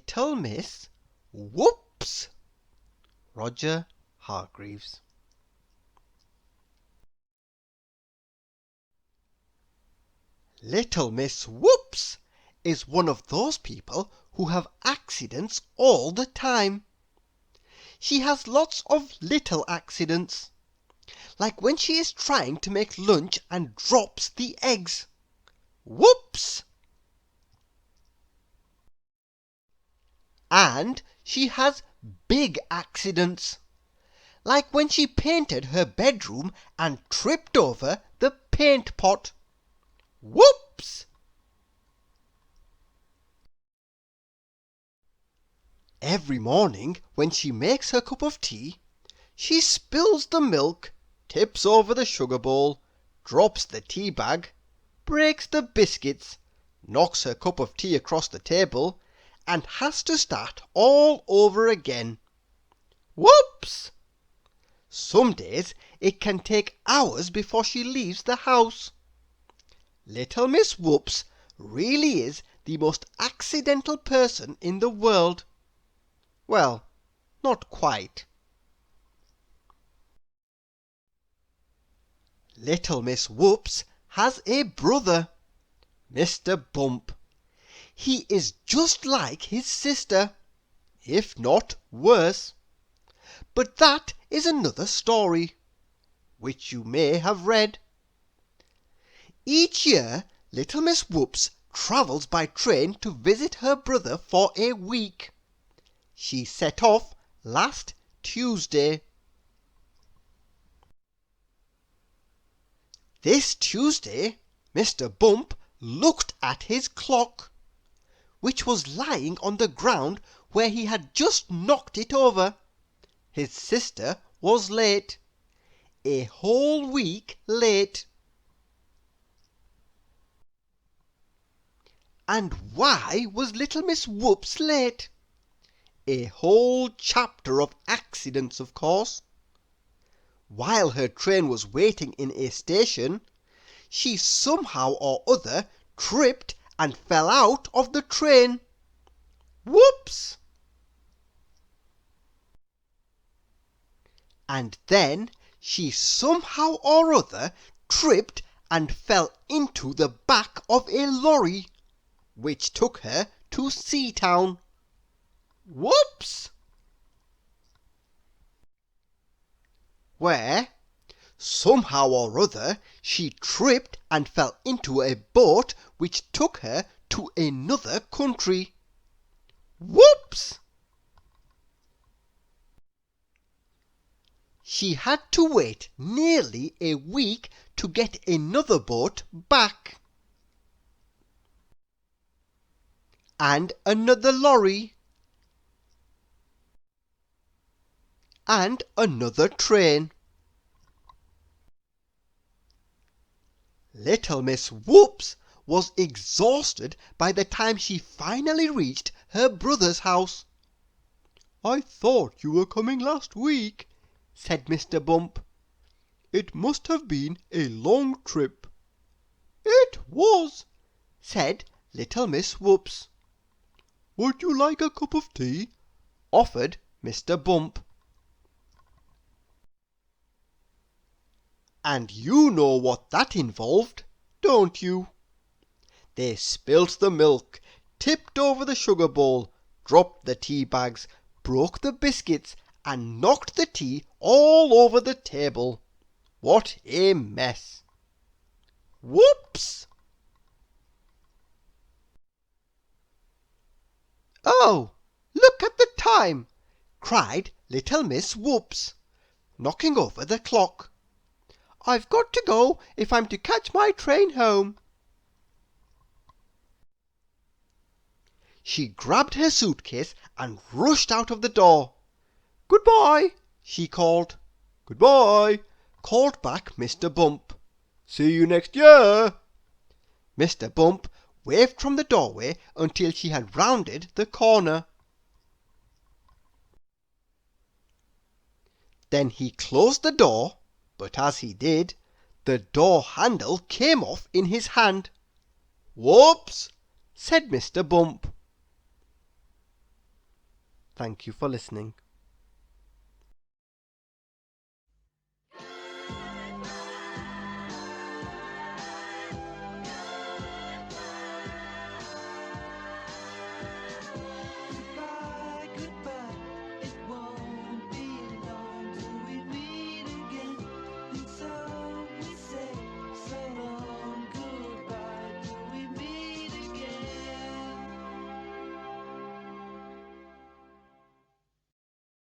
Little Miss Whoops. Roger Hargreaves. Little Miss Whoops is one of those people who have accidents all the time. She has lots of little accidents, like when she is trying to make lunch and drops the eggs. Whoops! And she has big accidents, like when she painted her bedroom and tripped over the paint pot. Whoops! Every morning when she makes her cup of tea, she spills the milk, tips over the sugar bowl, drops the tea bag, breaks the biscuits, knocks her cup of tea across the table, and has to start all over again. Whoops! Some days it can take hours before she leaves the house. Little Miss Whoops really is the most accidental person in the world. Well, not quite. Little Miss Whoops has a brother, Mr. Bump. He is just like his sister, if not worse. But that is another story, which you may have read. Each year, Little Miss Whoops travels by train to visit her brother for a week. She set off last Tuesday. This Tuesday, Mr. Bump looked at his clock, which was lying on the ground where he had just knocked it over. His sister was late, a whole week late. And why was Little Miss Whoops late? A whole chapter of accidents, of course. While her train was waiting in a station, she somehow or other tripped and fell out of the train. Whoops! And then she somehow or other tripped and fell into the back of a lorry, which took her to Seatown. Whoops! Where, somehow or other, she tripped and fell into a boat which took her to another country. Whoops! She had to wait nearly a week to get another boat back. And another lorry. And another train. Little Miss Whoops was exhausted by the time she finally reached her brother's house. "I thought you were coming last week," said Mr. Bump. "It must have been a long trip." "It was," said Little Miss Whoops. "Would you like a cup of tea?" offered Mr. Bump. And you know what that involved, don't you? They spilt the milk, tipped over the sugar bowl, dropped the tea bags, broke the biscuits, and knocked the tea all over the table. What a mess! Whoops! "Oh, look at the time!" cried Little Miss Whoops, knocking over the clock. "I've got to go if I'm to catch my train home." She grabbed her suitcase and rushed out of the door. "Goodbye," she called. "Goodbye," called back Mr. Bump. "See you next year." Mr. Bump waved from the doorway until she had rounded the corner. Then he closed the door, but as he did, the door handle came off in his hand. "Whoops!" said Mr. Bump. Thank you for listening.